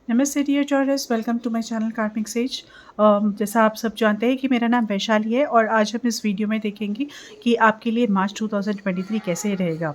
नमस्ते dear Taurus, welcome to my channel Karmic Sage. जैसा आप सब जानते हैं कि मेरा नाम वैशाली है और आज हम इस वीडियो में देखेंगे कि आपके लिए मार्च 2023 कैसे रहेगा।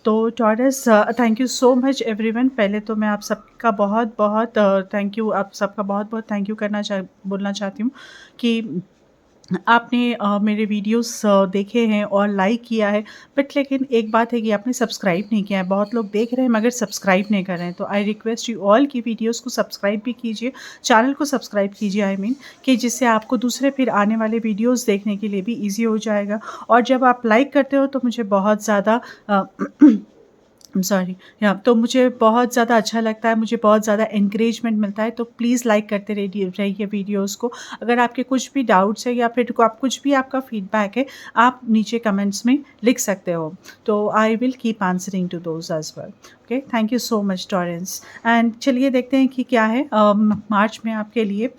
तो taurus, thank you so much everyone. पहले तो मैं आप सबका बहुत बहुत थैंक यू, आप सबका बहुत बहुत थैंक यू बोलना चाहती हूँ कि आपने मेरे वीडियोस देखे हैं और लाइक किया है। बट लेकिन एक बात है कि आपने सब्सक्राइब नहीं किया है। बहुत लोग देख रहे हैं मगर सब्सक्राइब नहीं कर रहे हैं। तो आई रिक्वेस्ट यू ऑल की वीडियोस को सब्सक्राइब भी कीजिए, चैनल को सब्सक्राइब कीजिए, आई मीन कि जिससे आपको दूसरे फिर आने वाले वीडियोस देखने के लिए भी ईजी हो जाएगा। और जब आप लाइक करते हो तो मुझे बहुत ज़्यादा सॉरी, या तो मुझे बहुत ज़्यादा अच्छा लगता है, मुझे बहुत ज़्यादा एनकरेजमेंट मिलता है। तो प्लीज़ लाइक करते रहिए वीडियोस को। अगर आपके कुछ भी डाउट्स है या फिर आप कुछ भी आपका फीडबैक है, आप नीचे कमेंट्स में लिख सकते हो। तो I will keep answering to those as well. Okay, thank you so much Taureans. And चलिए देखते हैं कि क्या है मार्च में आपके लिए।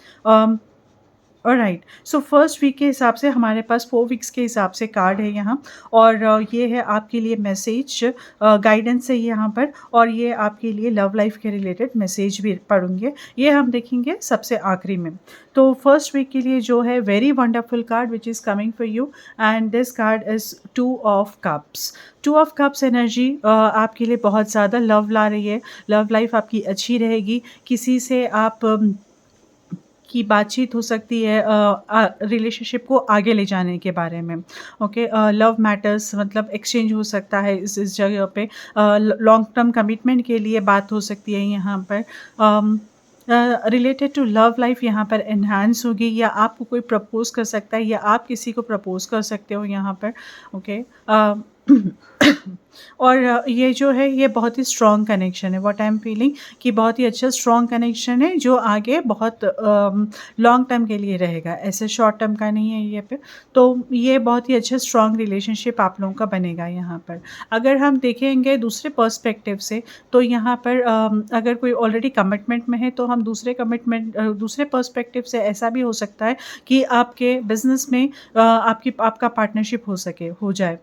ऑलराइट, सो फर्स्ट वीक के हिसाब से हमारे पास 4 वीक्स के हिसाब से कार्ड है यहाँ। और ये है आपके लिए मैसेज, गाइडेंस है यहाँ पर। और ये आपके लिए लव लाइफ के रिलेटेड मैसेज भी पढ़ूंगे, ये हम देखेंगे सबसे आखिरी में। तो फर्स्ट वीक के लिए जो है very wonderful card which is coming for you, and this card is 2 of cups. 2 of cups energy आपके लिए बहुत ज़्यादा लव ला रही है। लव लाइफ आपकी अच्छी रहेगी। किसी से आप की बातचीत हो सकती है रिलेशनशिप को आगे ले जाने के बारे में। ओके, लव मैटर्स मतलब एक्सचेंज हो सकता है इस जगह पे। लॉन्ग टर्म कमिटमेंट के लिए बात हो सकती है यहाँ पर। रिलेटेड टू लव लाइफ यहाँ पर एनहांस होगी, या आपको कोई प्रपोज कर सकता है या आप किसी को प्रपोज कर सकते हो यहाँ पर। ओके, और ये जो है ये बहुत ही स्ट्रॉन्ग कनेक्शन है। व्हाट आई एम फीलिंग कि बहुत ही अच्छा स्ट्रॉन्ग कनेक्शन है जो आगे बहुत लॉन्ग टर्म के लिए रहेगा, ऐसे शॉर्ट टर्म का नहीं है ये पे। तो ये बहुत ही अच्छा स्ट्रॉन्ग रिलेशनशिप आप लोगों का बनेगा यहाँ पर। अगर हम देखेंगे दूसरे पर्सपेक्टिव से, तो यहाँ पर अगर कोई ऑलरेडी कमिटमेंट में है तो हम दूसरे पर्सपेक्टिव से ऐसा भी हो सकता है कि आपके बिजनेस में आपका पार्टनरशिप हो जाए।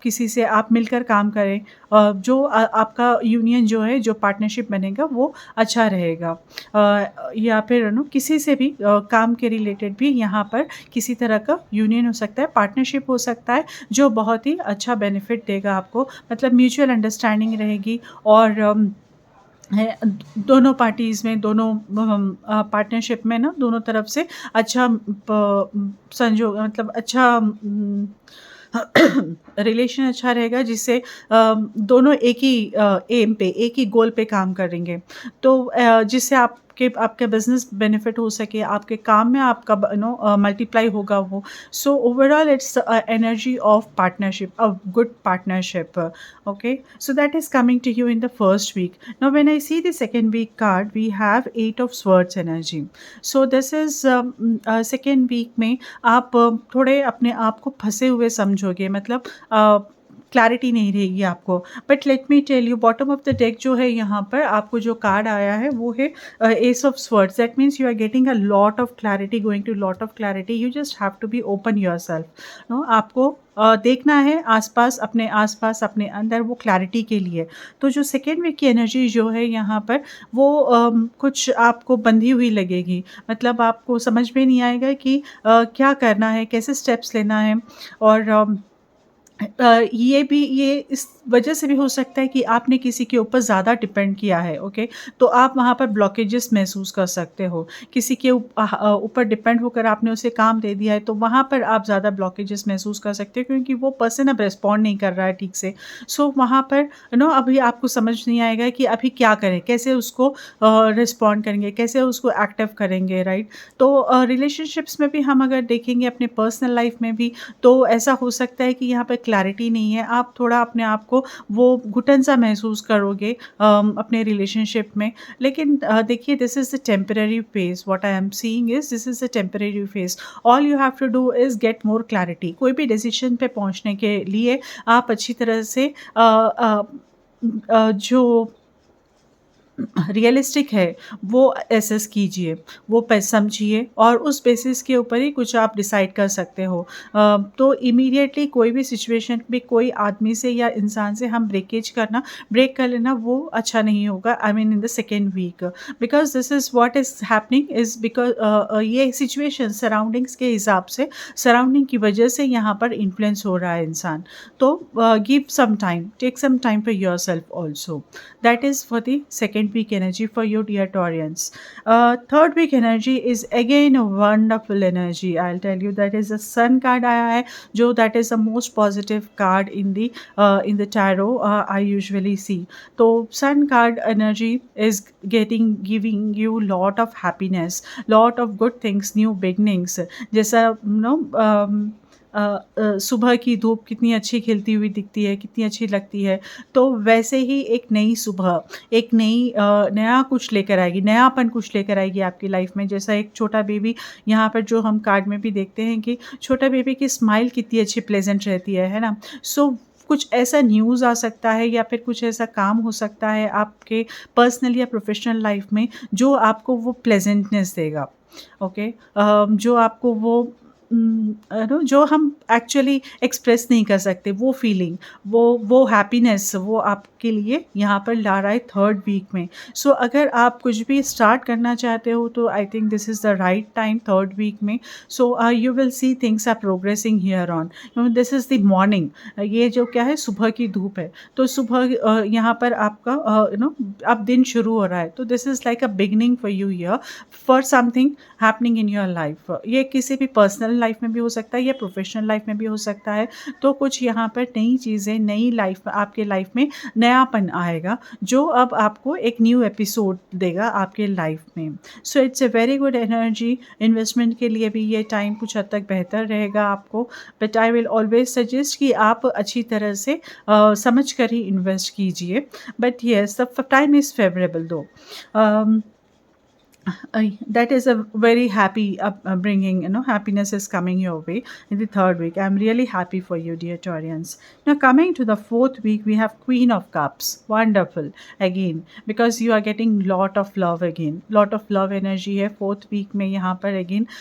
किसी से आप मिलकर काम करें, जो आपका यूनियन जो है, जो पार्टनरशिप बनेगा वो अच्छा रहेगा। या फिर किसी से भी काम के रिलेटेड भी यहाँ पर किसी तरह का यूनियन हो सकता है, पार्टनरशिप हो सकता है, जो बहुत ही अच्छा बेनिफिट देगा आपको। मतलब म्यूचुअल अंडरस्टैंडिंग रहेगी और है दोनों पार्टीज़ में, दोनों पार्टनरशिप में ना, दोनों तरफ से अच्छा संजोग, मतलब अच्छा रिलेशन अच्छा रहेगा, जिससे दोनों एक ही एम पे, एक ही गोल पे काम करेंगे। तो जिससे आपके बिजनेस बेनिफिट हो सके, आपके काम में आपका मल्टीप्लाई होगा वो। So overall it's energy of partnership, a good partnership. Okay, so that is coming to you in the first week. Now when I see the second week card, we have 8 of Swords energy. So this is second week में आप थोड़े अपने आप को फंसे हुए समझोगे, मतलब क्लैरिटी नहीं रहेगी आपको। But let me tell you, bottom of the deck जो है यहाँ पर आपको जो कार्ड आया है वो है ace of swords. That means you are getting a lot of clarity, going to lot of clarity. You just have to be open your self. No, आपको देखना है आसपास, अपने अंदर वो क्लैरिटी के लिए। तो जो सेकेंड वीक की एनर्जी जो है यहाँ पर, वो कुछ आपको बंधी हुई लगेगी। मतलब आपको समझ में नहीं आएगा कि क्या करना है, कैसे स्टेप्स लेना है। और ये इस वजह से भी हो सकता है कि आपने किसी के ऊपर ज़्यादा डिपेंड किया है। ओके, तो आप वहाँ पर ब्लॉकेजेस महसूस कर सकते हो। किसी के ऊपर डिपेंड होकर आपने उसे काम दे दिया है, तो वहाँ पर आप ज़्यादा ब्लॉकेजेस महसूस कर सकते हो, क्योंकि वो पर्सन अब रिस्पॉन्ड नहीं कर रहा है ठीक से। सो वहाँ पर अभी आपको समझ नहीं आएगा कि अभी क्या करें, कैसे उसको रिस्पॉन्ड करेंगे, कैसे उसको एक्टिव करेंगे, राइट। तो रिलेशनशिप्स में भी हम अगर देखेंगे, अपने पर्सनल लाइफ में भी, तो ऐसा हो सकता है कि यहाँ पर क्लैरिटी नहीं है। आप थोड़ा अपने आप को वो घुटन सा महसूस करोगे अपने रिलेशनशिप में। लेकिन देखिए, this is the temporary phase. What I am seeing is this is the temporary phase. All you have to do is get more clarity. कोई भी डिसीजन पे पहुंचने के लिए आप अच्छी तरह से जो रियलिस्टिक है वो असेस कीजिए, वो समझिए और उस बेसिस के ऊपर ही कुछ आप डिसाइड कर सकते हो। तो इमीडिएटली कोई भी सिचुएशन में कोई आदमी से या इंसान से हम ब्रेक कर लेना वो अच्छा नहीं होगा, I mean in the second week, because this is what is happening is because ये सिचुएशन सराउंडिंग्स के हिसाब से, सराउंडिंग की वजह से यहाँ पर इन्फ्लुएंस हो रहा है इंसान। तो give some time, take some time for yourself also. That is for the second week energy for you, dear Taurians. Third week energy is again a wonderful energy. I'll tell you, that is a sun card आया है, जो that is the most positive card in the tarot I usually see. तो sun card energy is giving you lot of happiness, lot of good things, new beginnings. जैसा सुबह की धूप कितनी अच्छी खिलती हुई दिखती है, कितनी अच्छी लगती है, तो वैसे ही एक नई सुबह, एक नया कुछ लेकर आएगी, नयापन कुछ लेकर आएगी आपकी लाइफ में। जैसा एक छोटा बेबी, यहाँ पर जो हम कार्ड में भी देखते हैं कि छोटा बेबी की स्माइल कितनी अच्छी प्लेजेंट रहती है ना? सो कुछ ऐसा न्यूज़ आ सकता है या फिर कुछ ऐसा काम हो सकता है आपके पर्सनल या प्रोफेशनल लाइफ में, जो आपको वो प्लेजेंटनेस देगा। ओके, जो आपको वो जो हम एक्चुअली एक्सप्रेस नहीं कर सकते, वो फीलिंग, वो हैप्पीनेस, वो आपके लिए यहाँ पर ला रहा है थर्ड वीक में। सो अगर आप कुछ भी स्टार्ट करना चाहते हो तो I think this is the right time third week में। So you will see things are progressing here on. This is the morning, ये जो क्या है, सुबह की धूप है, तो सुबह यहाँ पर आपका अब दिन शुरू हो रहा है, तो this is like a beginning for you here, for something happening in your life. ये किसी भी पर्सनल लाइफ में भी हो सकता है या प्रोफेशनल लाइफ में भी हो सकता है। तो कुछ यहाँ पर नई चीज़ें, नई लाइफ, आपके लाइफ में नयापन आएगा, जो अब आपको एक न्यू एपिसोड देगा आपके लाइफ में। So it's a very good energy. Investment के लिए भी ये टाइम कुछ हद तक बेहतर रहेगा आपको, but I will always suggest कि आप अच्छी तरह से समझ कर ही इन्वेस्ट कीजिए। But yes, the time is favourable दो। That is a very happy upbringing, happiness is coming your way in the third week. I'm really happy for you, dear Taurians. Now coming to the fourth week, we have Queen of Cups. Wonderful again, because you are getting lot of love again, lot of love energy है fourth week में यहाँ पर again.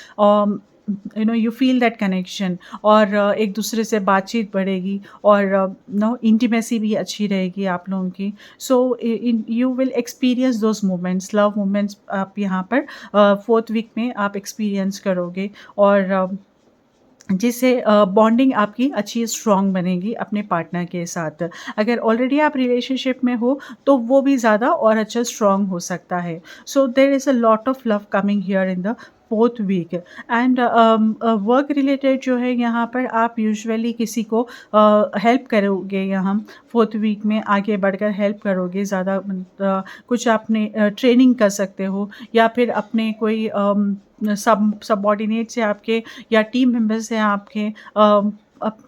You feel that connection, और एक दूसरे से बातचीत बढ़ेगी, और इंटीमेसी भी अच्छी रहेगी आप लोगों की। सो you will experience those moments, love moments आप यहाँ पर फोर्थ वीक में आप एक्सपीरियंस करोगे, और जिससे बॉन्डिंग आपकी अच्छी स्ट्रॉन्ग बनेगी अपने पार्टनर के साथ। अगर ऑलरेडी आप रिलेशनशिप में हो तो वो भी ज़्यादा और अच्छा स्ट्रॉन्ग हो सकता है। So there is a lot of love coming here in the fourth week. And work related जो है, यहाँ पर आप यूजुअली किसी को हेल्प करोगे, यहाँ फोर्थ वीक में आगे बढ़कर हेल्प करोगे ज़्यादा। कुछ आपने ट्रेनिंग कर सकते हो, या फिर अपने कोई सबऑर्डिनेट से आपके, या टीम मेंबर्स हैं आपके,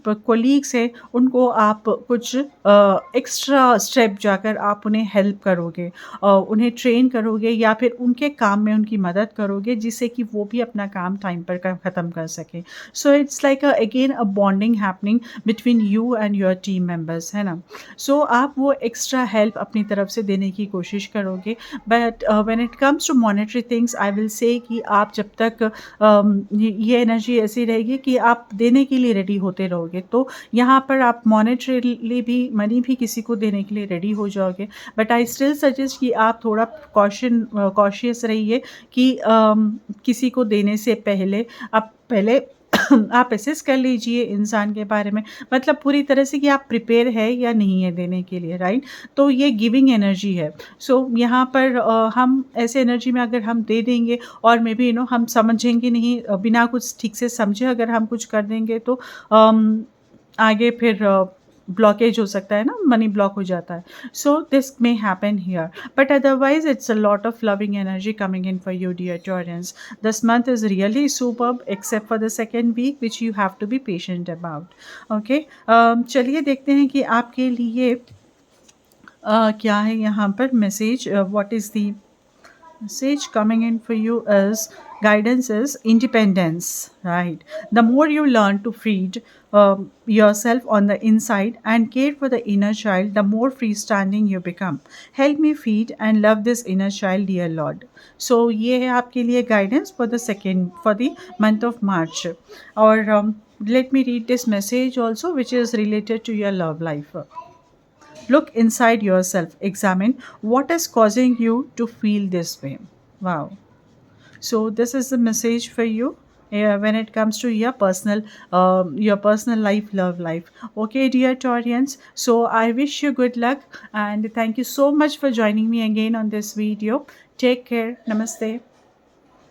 कोलीग्स हैं, उनको आप कुछ एक्स्ट्रा स्टेप जाकर आप उन्हें हेल्प करोगे, उन्हें ट्रेन करोगे, या फिर उनके काम में उनकी मदद करोगे, जिससे कि वो भी अपना काम टाइम पर ख़त्म कर सकें। So it's like again a bonding happening between you and your team members, है ना? सो आप वो एक्स्ट्रा हेल्प अपनी तरफ से देने की कोशिश करोगे। But when it comes to monetary things, I will say कि आप जब तक ये एनर्जी ऐसी रहेगी कि आप देने के लिए रेडी होते रहोगे, तो यहाँ पर आप मॉनेटरीली भी, मनी भी किसी को देने के लिए रेडी हो जाओगे। बट आई स्टिल सजेस्ट कि आप थोड़ा कॉशियस रहिए कि किसी को देने से पहले आप आप असेस कर लीजिए इंसान के बारे में, मतलब पूरी तरह से कि आप प्रिपेयर है या नहीं है देने के लिए, राइट? तो ये गिविंग एनर्जी है। सो यहाँ पर हम ऐसे एनर्जी में अगर हम दे देंगे, और मे बी हम समझेंगे नहीं, बिना कुछ ठीक से समझे अगर हम कुछ कर देंगे, तो आगे फिर ब्लॉकेज हो सकता है ना, मनी ब्लॉक हो जाता है। So this may happen here, but otherwise it's a lot of loving energy coming in for you, dear Taureans. This month is really superb, except for the second week which you have to be patient about. Okay, चलिए देखते हैं कि आपके लिए क्या है यहाँ पर message, what is the Message coming in for you is guidance is independence, right? The more you learn to feed yourself on the inside and care for the inner child, the more freestanding you become. Help me feed and love this inner child, dear Lord. So ये है आपके लिए guidance for the second for the month of March. और let me read this message also, which is related to your love life. Look inside yourself. Examine what is causing you to feel this way. Wow. So this is the message for you. When it comes to your personal life, love life. Okay, dear Taurians. So I wish you good luck and thank you so much for joining me again on this video. Take care. Namaste.